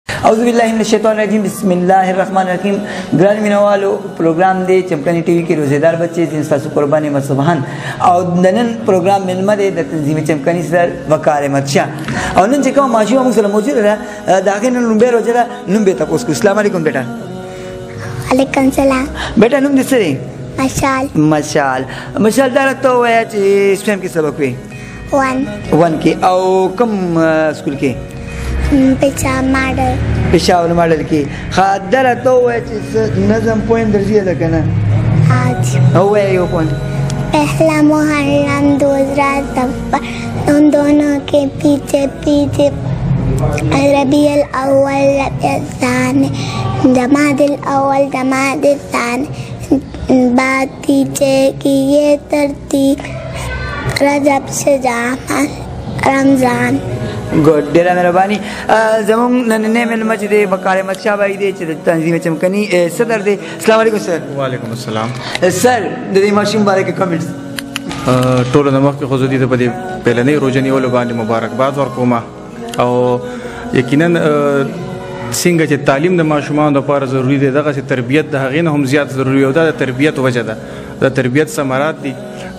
اعوذ باللہ من الشیطان الرجیم بسم اللہ الرحمن الرحیم گران مینوالو پروگرام دی چمکنی ٹی وی کې روزیدار بچي د تاسو قرباني مسبحان او نن پروگرام ملمه د تنظیم چمکنی سر وقار احمد شاه او نن چې کوم ماشوم موږ سره موجود ده دا غن نوم به روزه نوم به تاسو کو السلام علیکم بیٹا علیکم سلام بیٹا نوم دې څه دی مشال مشال دا ته وایي چې سپم کې سبق وي 1 کې او کوم سکول کې پشاور ماډل کې خاطر ته وایي چې نظم پوینټ درځي ده کنه او وایي یو پوینټ پہلا محرم دوسرا صفر ان دونوں کے پیچھے پیچھے ربیع الاول ربیع الثانی جمادی الاول جمادی الثانی بات پیچھے کی یہ ترتیب رجب شعبان رمضان ګډ ډیره مهرباني زموږ نننې مېلمه چې دی وقار احمد شاه بھائی دی چې د تنظیم چمکني صدر دی السلام علیکم سر وعلیکم السلام سر د دې ماشوم باره کې کمنټس ټولو نه مخکې خو زه دې ته په دې پیلنۍ روژه نیولو باندې مبارکباد ورکوم او یقینا څنګه چې تعلیم د ماشومانو لپاره ضروري دی دغسې تربیت د هغې نه هم زیات ضروري او دا د تربیت وجه ده د تربیت ثمرات دي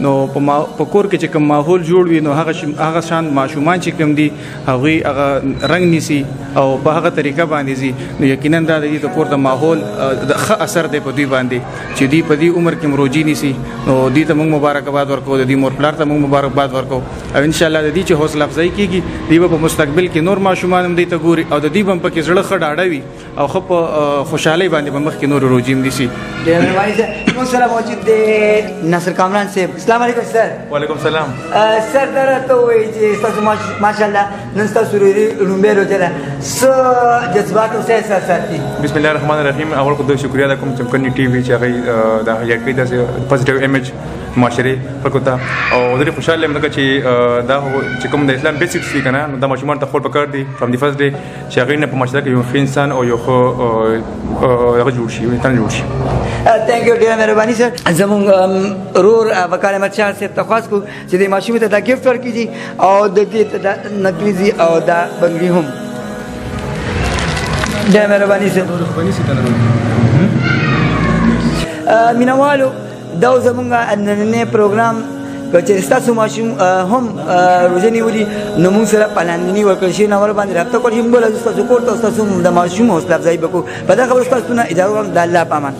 نو په کور کې چې کوم ماحول جوړ وي نو هغه شان ماشومان چې کوم دي هغوی هغه رنګ نیسي او په هغه طریقه باندې ځي نو یقینا دا د دې د کور د ماحول د ښه اثر دی په دوی باندې چې دوی په دې عمر کې روژې نیسي نو دوی ته موږ مبارکباد ورکوو د دوی مور پلار ته موږ مبارکباد ورکوو او انشاءالله د دې چې حوصله افزایي کېږي دوی به په مستقبل کې نور ماشومان هم دوی ته ګوري او د دوی به هم پکې زړه ښه ډاډه وي او ښه په خوشحالۍ باندې به مخکې نورې روژې هم نیسي ډېره مهرباني سر موږ سره موجود دی ناصر کامران صاحب السلام علیکم سر وعلیکم السلام سر دا راته ووایي چې ستاسو ماشاءالله نن ستاسو لومړۍ روژه ده څه جذبات او څه احساسات دي بسم الله الرحمن الرحیم اول خو د شکریا د کوم چمکني ټي وي چې هغوی دا هیا کوي داسې پازیټیو ایمیج معاشرې خلکو ته او ډېرې خوشحاله یم ځکه چې دا چې کوم د اسلام بیسکس دي که نه نو دا ماشومانو ته ښول پکار دي فرام د فرسټ ډے چې هغوی نه په معاشره کې یو ښه انسان او یو ښه هغه جوړ شي یو انسان جوړ شي تھینک یو ډېره مهرباني سر زموږ ورور وقار احمد شاه صاحب ته خواست کړو چې دې ماشومې ته دا ګفټ ورکړي او د دې ته دا نقلیزي او دا بنګړي هم ډېره مهرباني سر مینوالو دا زموږ نننی پروګرام که چې ستاسو ماشوم هم روژه نیولي نو موږ سره په لاندني ورکړل شوي نمبر باندې رابطه کولی شئ موږ به ستاسو کور ته ستاسو د ماشوم حوصله افزایي به کوو په دا خبرو ستاسو نه اجازه غواړم د الله په امان